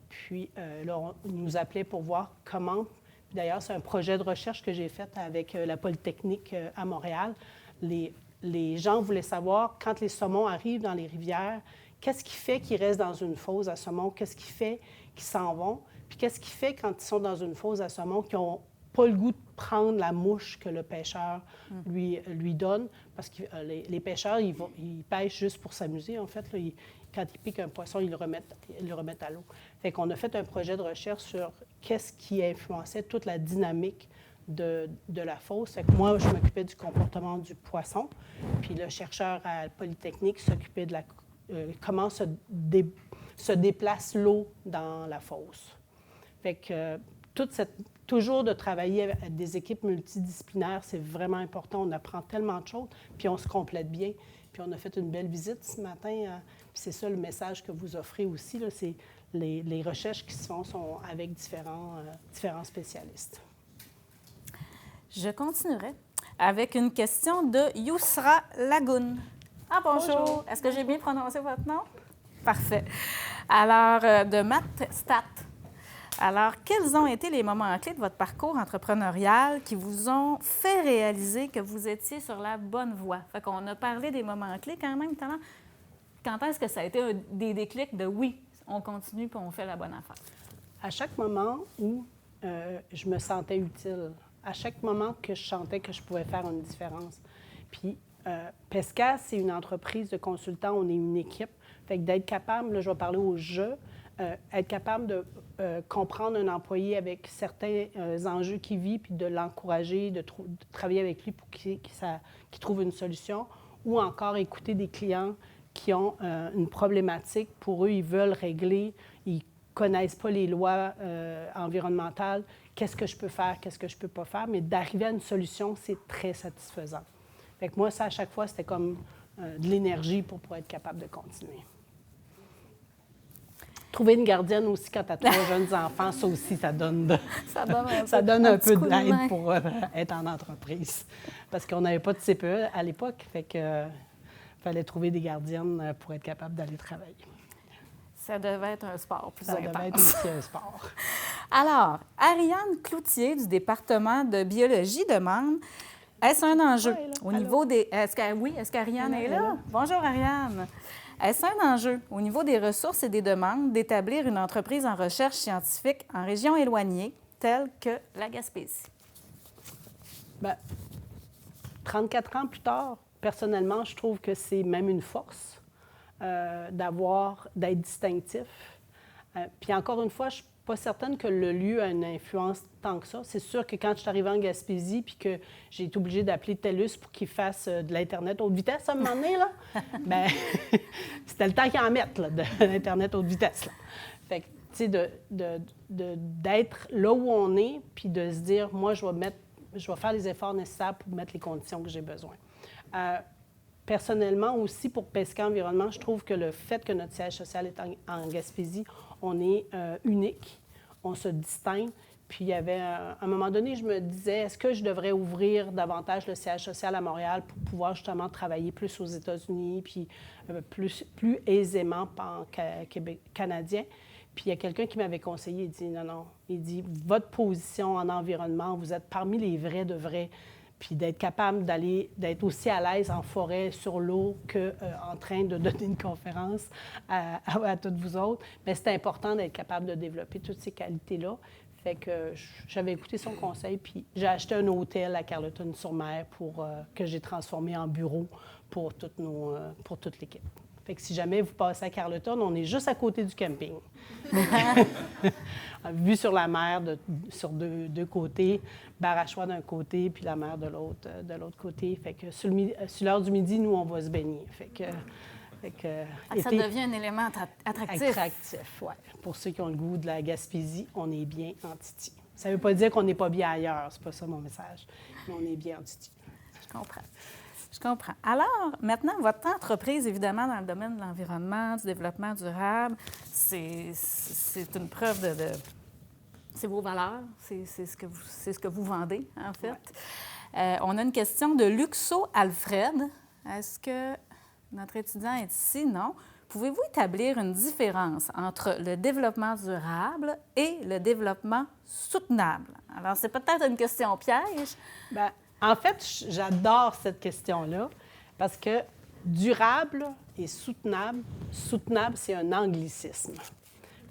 S1: Puis là, on nous appelait pour voir comment... D'ailleurs, c'est un projet de recherche que j'ai fait avec la Polytechnique à Montréal. Les gens voulaient savoir, quand les saumons arrivent dans les rivières, qu'est-ce qui fait qu'ils restent dans une fosse à saumon? Qu'est-ce qui fait qu'ils s'en vont? Puis qu'est-ce qui fait, quand ils sont dans une fosse à saumon, qu'ils n'ont pas le goût de prendre la mouche que le pêcheur lui donne? Parce que les pêcheurs, ils pêchent juste pour s'amuser, en fait. Là, quand ils piquent un poisson, ils le remettent à l'eau. Fait qu'on a fait un projet de recherche sur qu'est-ce qui influençait toute la dynamique de la fosse. Fait que moi, je m'occupais du comportement du poisson, puis le chercheur à Polytechnique s'occupait de comment se déplace l'eau dans la fosse. Fait que toujours de travailler avec des équipes multidisciplinaires, c'est vraiment important. On apprend tellement de choses, puis on se complète bien. Puis on a fait une belle visite ce matin. Puis c'est ça le message que vous offrez aussi, là, c'est les recherches qui se font sont avec différents spécialistes.
S2: Je continuerai avec une question de Yousra Lagoun. Ah, bonjour.
S1: Bonjour.
S2: Est-ce que j'ai bien prononcé votre nom? Parfait. Alors, de Matt Stat. Alors, quels ont été les moments clés de votre parcours entrepreneurial qui vous ont fait réaliser que vous étiez sur la bonne voie? Fait qu'on a parlé des moments clés quand même tout à l'heure. Quand est-ce que ça a été des déclics de oui, on continue puis on fait la bonne affaire?
S1: À chaque moment où je me sentais utile, à chaque moment que je sentais que je pouvais faire une différence. Puis, Pesca, c'est une entreprise de consultants, on est une équipe. Fait que d'être capable, là, je vais parler au jeu, être capable de comprendre un employé avec certains enjeux qu'il vit, puis de l'encourager, de travailler avec lui pour qu'il trouve une solution, ou encore écouter des clients qui ont une problématique. Pour eux, ils veulent régler, ils connaissent pas les lois environnementales. Qu'est-ce que je peux faire, qu'est-ce que je peux pas faire? Mais d'arriver à une solution, c'est très satisfaisant. Fait que moi, ça, à chaque fois, c'était comme de l'énergie pour être capable de continuer. Trouver une gardienne aussi quand tu as 3 jeunes enfants, ça aussi, ça donne un peu d'aide pour être en entreprise. Parce qu'on n'avait pas de CPE à l'époque, fait que fallait trouver des gardiennes pour être capable d'aller travailler.
S2: Ça devait être un sport plus intense.
S1: Ça devait être aussi un sport.
S2: Alors, Ariane Cloutier du département de biologie demande, est-ce un enjeu au niveau des... Est-ce qu'Ariane est là? Bonjour, Ariane. Est-ce un enjeu au niveau des ressources et des demandes d'établir une entreprise en recherche scientifique en région éloignée, telle que la Gaspésie?
S1: Bien, 34 ans plus tard, personnellement, je trouve que c'est même une force d'être distinctif. Puis encore une fois, je ne suis pas certaine que le lieu a une influence tant que ça. C'est sûr que quand je suis arrivée en Gaspésie puis que j'ai été obligée d'appeler TELUS pour qu'ils fassent de l'Internet haute vitesse à un moment donné, là, bien, c'était le temps qu'ils en mettent, là, de l'Internet haute vitesse. Là. Fait que, tu sais, d'être là où on est puis de se dire, moi, je vais faire les efforts nécessaires pour mettre les conditions que j'ai besoin. Personnellement aussi, pour Pesca Environnement, je trouve que le fait que notre siège social est en Gaspésie, on est unique, on se distingue. Puis il y avait, à un moment donné, je me disais, est-ce que je devrais ouvrir davantage le siège social à Montréal pour pouvoir justement travailler plus aux États-Unis, puis plus aisément en canadien. Puis il y a quelqu'un qui m'avait conseillé, il dit, non, il dit, votre position en environnement, vous êtes parmi les vrais de vrais. Puis d'être capable d'être aussi à l'aise en forêt, sur l'eau, qu'en train de donner une conférence à toutes vous autres. Mais c'est important d'être capable de développer toutes ces qualités-là. Fait que j'avais écouté son conseil, puis j'ai acheté un hôtel à Carleton-sur-Mer que j'ai transformé en bureau pour toute l'équipe. Fait que si jamais vous passez à Carleton, on est juste à côté du camping. Vue sur la mer sur deux côtés, Barachois d'un côté, puis la mer de l'autre côté. Fait que sur l'heure du midi, nous, on va se baigner.
S2: Ça devient un élément attractif.
S1: Attractif, oui. Pour ceux qui ont le goût de la Gaspésie, on est bien en Titi. Ça ne veut pas dire qu'on n'est pas bien ailleurs, c'est pas ça mon message, mais on est bien en Titi.
S2: Je comprends. Alors, maintenant, votre entreprise, évidemment, dans le domaine de l'environnement, du développement durable, c'est une preuve de c'est vos valeurs, c'est ce que vous vendez, en fait. Ouais. On a une question de Luxo Alfred. Est-ce que notre étudiant est ici? Non. Pouvez-vous établir une différence entre le développement durable et le développement soutenable? Alors, c'est peut-être une question piège.
S1: Bien, en fait, j'adore cette question-là parce que durable et soutenable, c'est un anglicisme.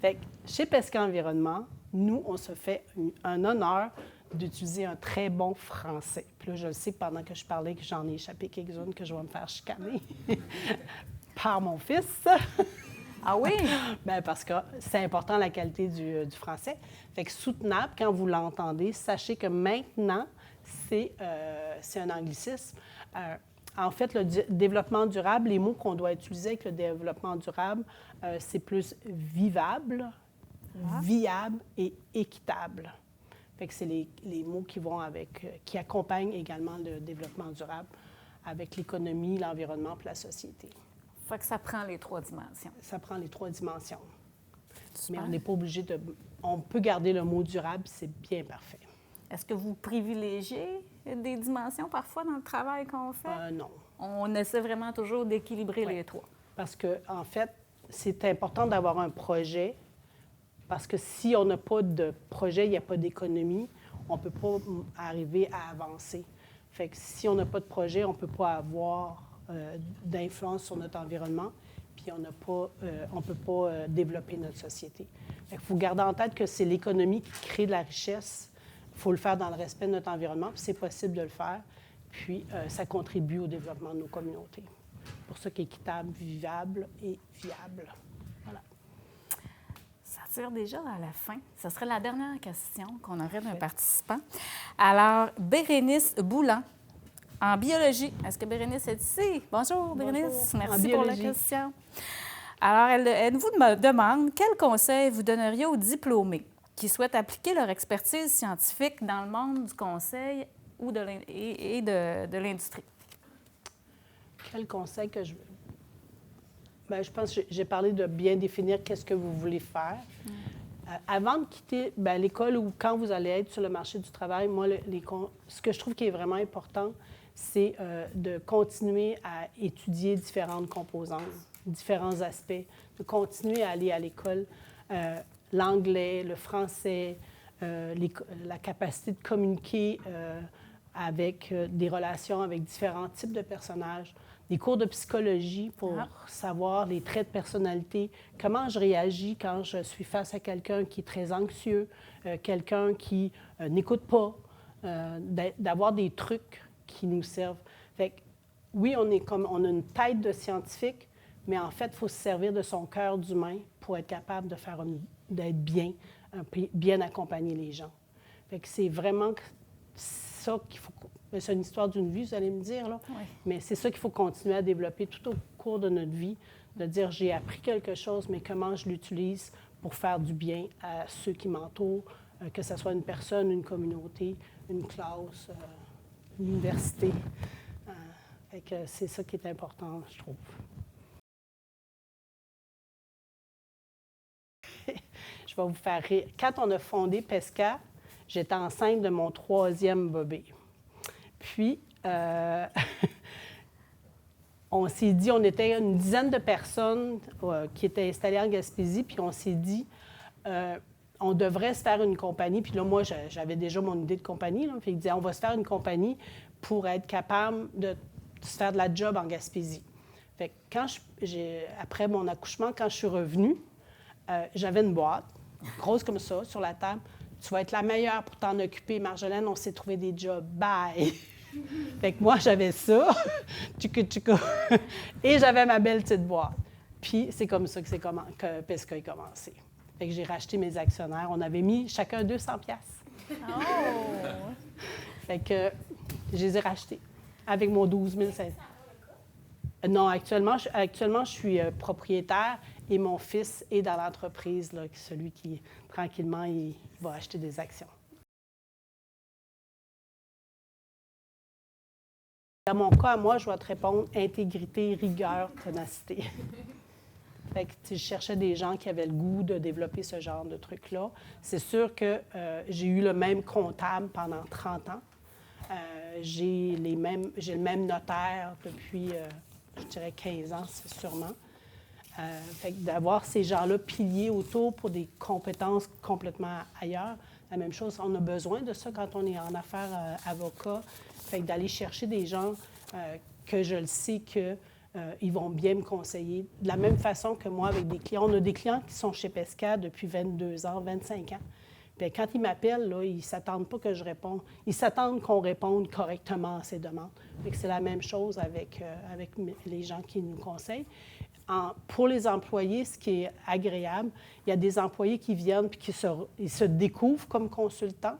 S1: Fait que chez Pesca Environnement, nous, on se fait un honneur d'utiliser un très bon français. Puis là, je le sais que pendant que je parlais, que j'en ai échappé quelques-unes, que je vais me faire chicaner par mon fils.
S2: Ah oui?
S1: Bien, parce que c'est important la qualité du français. Fait que soutenable, quand vous l'entendez, sachez que maintenant, c'est un anglicisme. En fait, le développement durable, les mots qu'on doit utiliser avec le développement durable, c'est plus vivable, viable et équitable. Fait que c'est les mots qui accompagnent également le développement durable avec l'économie, l'environnement et la société.
S2: Fait que ça prend les 3 dimensions.
S1: Ça prend les 3 dimensions.
S2: Super.
S1: Mais on n'est pas obligé de... On peut garder le mot durable, c'est bien parfait.
S2: Est-ce que vous privilégiez des dimensions parfois dans le travail qu'on fait?
S1: Non.
S2: On essaie vraiment toujours d'équilibrer les trois.
S1: Parce que, en fait, c'est important d'avoir un projet, parce que si on n'a pas de projet, il n'y a pas d'économie, on ne peut pas arriver à avancer. Fait que si on n'a pas de projet, on ne peut pas avoir d'influence sur notre environnement, puis on ne peut pas développer notre société. Il faut garder en tête que c'est l'économie qui crée de la richesse. Il faut le faire dans le respect de notre environnement, puis c'est possible de le faire. Puis ça contribue au développement de nos communautés. C'est pour ça qu'équitable, vivable et viable. Voilà.
S2: Ça tire déjà à la fin. Ce serait la dernière question qu'on aurait d'un participant. Alors, Bérénice Boulan, en biologie. Est-ce que Bérénice est ici? Bonjour, Bérénice.
S1: Bonjour.
S2: Merci pour la question. Alors, elle vous demande quel conseil vous donneriez aux diplômés qui souhaitent appliquer leur expertise scientifique dans le monde du conseil ou de l'industrie?
S1: Quel conseil que je... Bien, je pense que j'ai parlé de bien définir qu'est-ce que vous voulez faire. Avant de quitter l'école ou quand vous allez être sur le marché du travail, moi, ce que je trouve qui est vraiment important, c'est de continuer à étudier différentes composantes, différents aspects, de continuer à aller à l'école. L'anglais, le français, la capacité de communiquer avec des relations avec différents types de personnages, des cours de psychologie pour savoir les traits de personnalité, comment je réagis quand je suis face à quelqu'un qui est très anxieux, quelqu'un qui n'écoute pas, d'avoir des trucs qui nous servent. Fait que, oui, on a une tête de scientifique, mais en fait, il faut se servir de son cœur d'humain pour être capable de d'être bien accompagner les gens. Fait que c'est vraiment ça qu'il faut... C'est une histoire d'une vie, vous allez me dire, là.
S2: Oui.
S1: Mais c'est ça qu'il faut continuer à développer tout au cours de notre vie, de dire j'ai appris quelque chose, mais comment je l'utilise pour faire du bien à ceux qui m'entourent, que ce soit une personne, une communauté, une classe, une université. Fait que c'est ça qui est important, je trouve. Je vais vous faire rire. Quand on a fondé Pesca, j'étais enceinte de mon 3e bébé. Puis, on s'est dit, on était une dizaine de personnes qui étaient installées en Gaspésie, puis on s'est dit, on devrait se faire une compagnie. Puis là, moi, j'avais déjà mon idée de compagnie. Là, puis il disait, on va se faire une compagnie pour être capable de se faire de la job en Gaspésie. Fait que après mon accouchement, quand je suis revenue, j'avais une boîte, grosse comme ça, sur la table. Tu vas être la meilleure pour t'en occuper, Marjolaine, on s'est trouvé des jobs. Bye! Fait que moi, j'avais ça, et j'avais ma belle petite boîte. Puis c'est comme ça que Pesca a commencé. Fait que j'ai racheté mes actionnaires. On avait mis chacun 200$.
S2: Oh!
S1: Fait que je les ai rachetés avec mon 12 500. Non, actuellement, je suis propriétaire et mon fils est dans l'entreprise, là, celui qui, tranquillement, il va acheter des actions. Dans mon cas, à moi, je vais te répondre intégrité, rigueur, ténacité. Fait que, je cherchais des gens qui avaient le goût de développer ce genre de truc-là. C'est sûr que j'ai eu le même comptable pendant 30 ans. J'ai le même notaire depuis, je dirais, 15 ans, c'est sûrement. Fait que d'avoir ces gens-là piliers autour pour des compétences complètement ailleurs, la même chose, on a besoin de ça quand on est en affaires avocat. Fait que d'aller chercher des gens que je le sais qu'ils vont bien me conseiller. De la même façon que moi, avec des clients. On a des clients qui sont chez Pesca depuis 22 ans, 25 ans. Bien, quand ils m'appellent, là, ils ne s'attendent pas que je réponde. Ils s'attendent qu'on réponde correctement à ces demandes. Fait que c'est la même chose avec les gens qui nous conseillent. Pour les employés, ce qui est agréable, il y a des employés qui viennent et qui se découvrent comme consultants.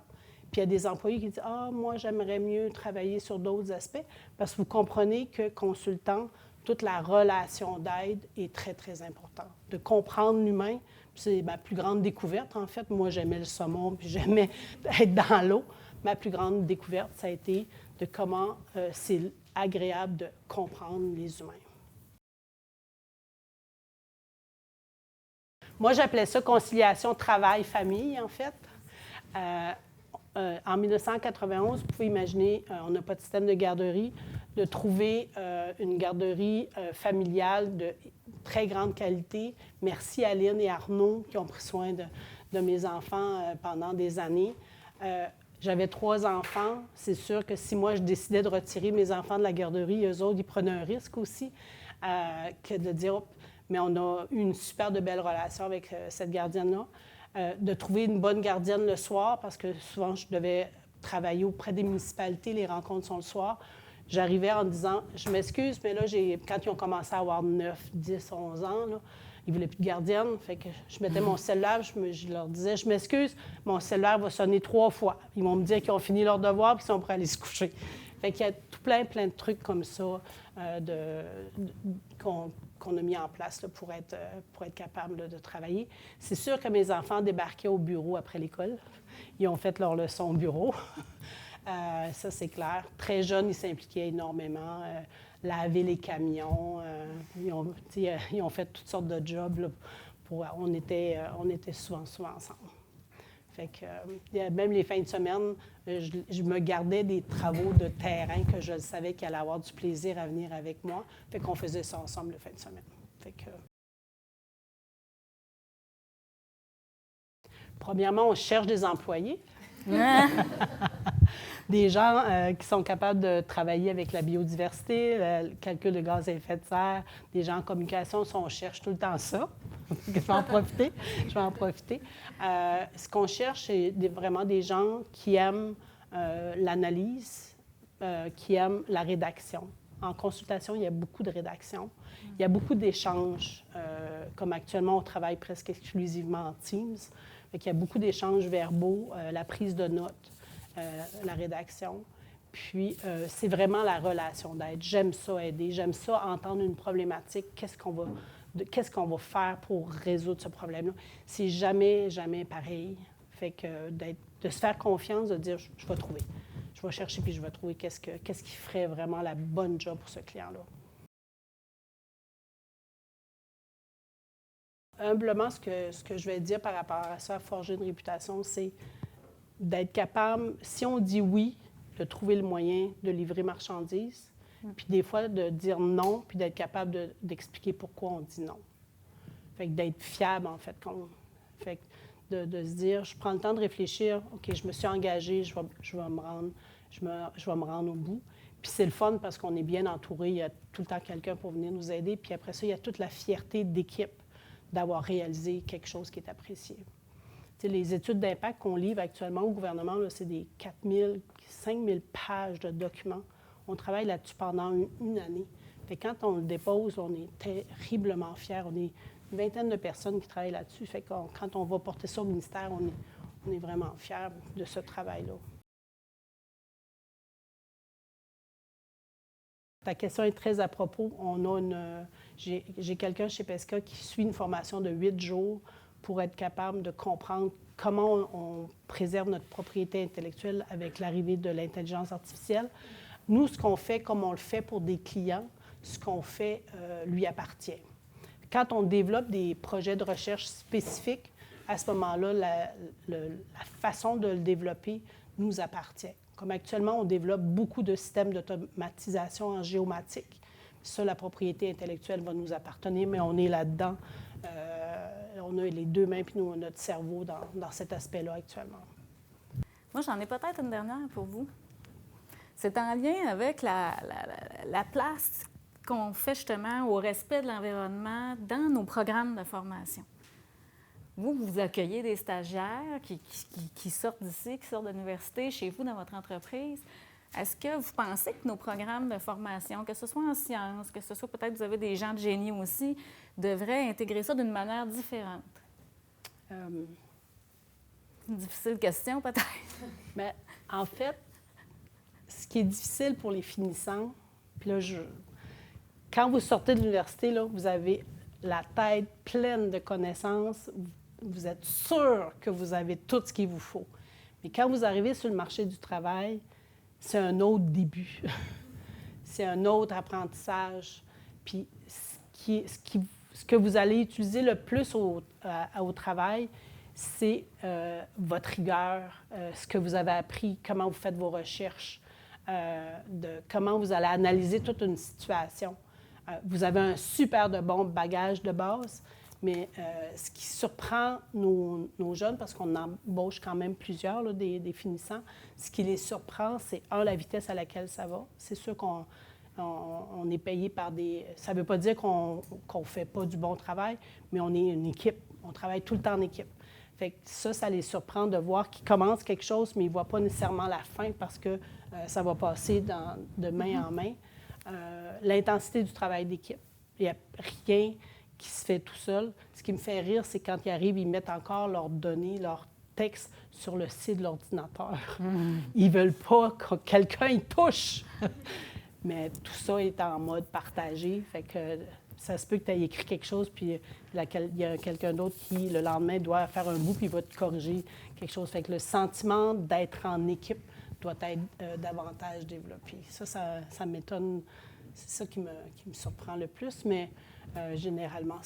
S1: Puis il y a des employés qui disent « Ah, moi, j'aimerais mieux travailler sur d'autres aspects. » Parce que vous comprenez que consultant, toute la relation d'aide est très, très importante. De comprendre l'humain, c'est ma plus grande découverte, en fait. Moi, j'aimais le saumon, puis j'aimais être dans l'eau. Ma plus grande découverte, ça a été de comment c'est agréable de comprendre les humains. Moi, j'appelais ça conciliation travail-famille, en fait. en 1991, vous pouvez imaginer, on n'a pas de système de garderie, de trouver une garderie familiale de très grande qualité. Merci à Aline et Arnaud qui ont pris soin de mes enfants pendant des années. J'avais 3 enfants. C'est sûr que si moi, je décidais de retirer mes enfants de la garderie, eux autres, ils prenaient un risque aussi que de dire... Mais on a eu une super de belle relation avec cette gardienne-là. De trouver une bonne gardienne le soir, parce que souvent, je devais travailler auprès des municipalités. Les rencontres sont le soir. J'arrivais en disant, je m'excuse, mais là, quand ils ont commencé à avoir 9, 10, 11 ans, là, ils ne voulaient plus de gardienne. Fait que je mettais mon cellulaire, je leur disais, je m'excuse, mon cellulaire va sonner 3 fois. Ils vont me dire qu'ils ont fini leur devoir et qu'ils sont prêts à aller se coucher. Fait qu'il y a tout plein de trucs comme ça qu'on a mis en place là, pour être capable là, de travailler. C'est sûr que mes enfants débarquaient au bureau après l'école. Ils ont fait leur leçon au bureau. Ça, c'est clair. Très jeunes, ils s'impliquaient énormément. Laver les camions. Ils ont fait toutes sortes de jobs. Là, on était souvent ensemble. Fait que, même les fins de semaine, je me gardais des travaux de terrain que je savais qu'il allait avoir du plaisir à venir avec moi. Fait qu'on faisait ça ensemble les fins de semaine. Fait que... Premièrement, on cherche des employés. Des gens qui sont capables de travailler avec la biodiversité, le calcul de gaz à effet de serre, des gens en communication, on cherche tout le temps ça. Je vais en profiter. Ce qu'on cherche, c'est vraiment des gens qui aiment l'analyse, qui aiment la rédaction. En consultation, il y a beaucoup de rédaction. Il y a beaucoup d'échanges. Comme actuellement, on travaille presque exclusivement en Teams. Il y a beaucoup d'échanges verbaux, la prise de notes, la rédaction. Puis, c'est vraiment la relation d'aide. J'aime ça aider. J'aime ça entendre une problématique. Qu'est-ce qu'on va faire pour résoudre ce problème-là? C'est jamais pareil. Fait que de se faire confiance, de dire, je vais trouver. Je vais chercher puis je vais trouver qu'est-ce qui ferait vraiment la bonne job pour ce client-là. Humblement, ce que je vais dire par rapport à ça, à forger une réputation, c'est d'être capable, si on dit oui, de trouver le moyen de livrer marchandises, puis des fois de dire non, puis d'être capable d'expliquer pourquoi on dit non. Fait que d'être fiable, en fait. Fait que de se dire, je prends le temps de réfléchir, OK, je me suis engagée, je vais me rendre au bout. Puis c'est le fun parce qu'on est bien entouré, il y a tout le temps quelqu'un pour venir nous aider, puis après ça, il y a toute la fierté d'équipe d'avoir réalisé quelque chose qui est apprécié. T'sais, les études d'impact qu'on livre actuellement au gouvernement, là, c'est des 4000, 5000 pages de documents. On travaille là-dessus pendant une année. Fait que quand on le dépose, on est terriblement fiers. On est une vingtaine de personnes qui travaillent là-dessus. Fait que quand on va porter ça au ministère, on est vraiment fiers de ce travail-là. Ta question est très à propos. J'ai quelqu'un chez Pesca qui suit une formation de 8 jours pour être capable de comprendre comment on préserve notre propriété intellectuelle avec l'arrivée de l'intelligence artificielle. Nous, ce qu'on fait, comme on le fait pour des clients, ce qu'on fait lui appartient. Quand on développe des projets de recherche spécifiques, à ce moment-là, la façon de le développer nous appartient. Comme actuellement, on développe beaucoup de systèmes d'automatisation en géomatique. Ça, la propriété intellectuelle va nous appartenir, mais on est là-dedans. On a les 2 mains puis notre cerveau dans cet aspect-là actuellement.
S2: Moi, j'en ai peut-être une dernière pour vous. C'est en lien avec la place qu'on fait justement au respect de l'environnement dans nos programmes de formation. Vous accueillez des stagiaires qui sortent d'ici, qui sortent de l'université, chez vous, dans votre entreprise. Est-ce que vous pensez que nos programmes de formation, que ce soit en sciences, que ce soit peut-être vous avez des gens de génie aussi, devraient intégrer ça d'une manière différente? Une difficile question, peut-être.
S1: Bien, en fait, ce qui est difficile pour les finissants, puis là, quand vous sortez de l'université, là, vous avez la tête pleine de connaissances, vous êtes sûr que vous avez tout ce qu'il vous faut. Mais quand vous arrivez sur le marché du travail, c'est un autre début. C'est un autre apprentissage. Puis ce que vous allez utiliser le plus au travail, c'est votre rigueur, ce que vous avez appris, comment vous faites vos recherches, de comment vous allez analyser toute une situation. Vous avez un super de bon bagage de base, mais ce qui surprend nos jeunes, parce qu'on embauche quand même plusieurs là, des finissants, ce qui les surprend, c'est, la vitesse à laquelle ça va. C'est sûr qu'on est payé par des... Ça ne veut pas dire qu'on ne fait pas du bon travail, mais on est une équipe. On travaille tout le temps en équipe. Fait que ça les surprend de voir qu'ils commencent quelque chose, mais ils ne voient pas nécessairement la fin parce que ça va passer de main en main. L'intensité du travail d'équipe. Il n'y a rien qui se fait tout seul. Ce qui me fait rire, c'est quand ils arrivent, ils mettent encore leurs données, leurs textes sur le site de l'ordinateur. Ils ne veulent pas que quelqu'un y touche. Mais tout ça est en mode partagé. Fait que ça se peut que tu aies écrit quelque chose, puis il y a quelqu'un d'autre qui, le lendemain, doit faire un bout, puis il va te corriger quelque chose. Fait que le sentiment d'être en équipe doit être davantage développé. Ça m'étonne. C'est ça qui me surprend le plus, mais généralement,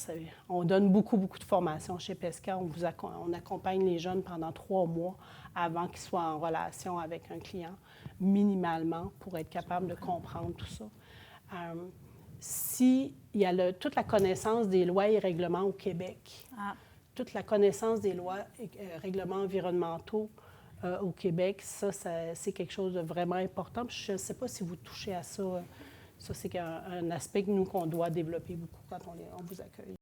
S1: on donne beaucoup de formations chez Pesca. On accompagne les jeunes pendant 3 mois avant qu'ils soient en relation avec un client, minimalement, pour être capable de comprendre tout ça. S'il y a toute la connaissance des lois et règlements au Québec, toute la connaissance des lois et règlements environnementaux au Québec, ça c'est quelque chose de vraiment important. Puis je ne sais pas si vous touchez à ça. Ça, c'est un aspect qu'on doit développer beaucoup quand on vous accueille.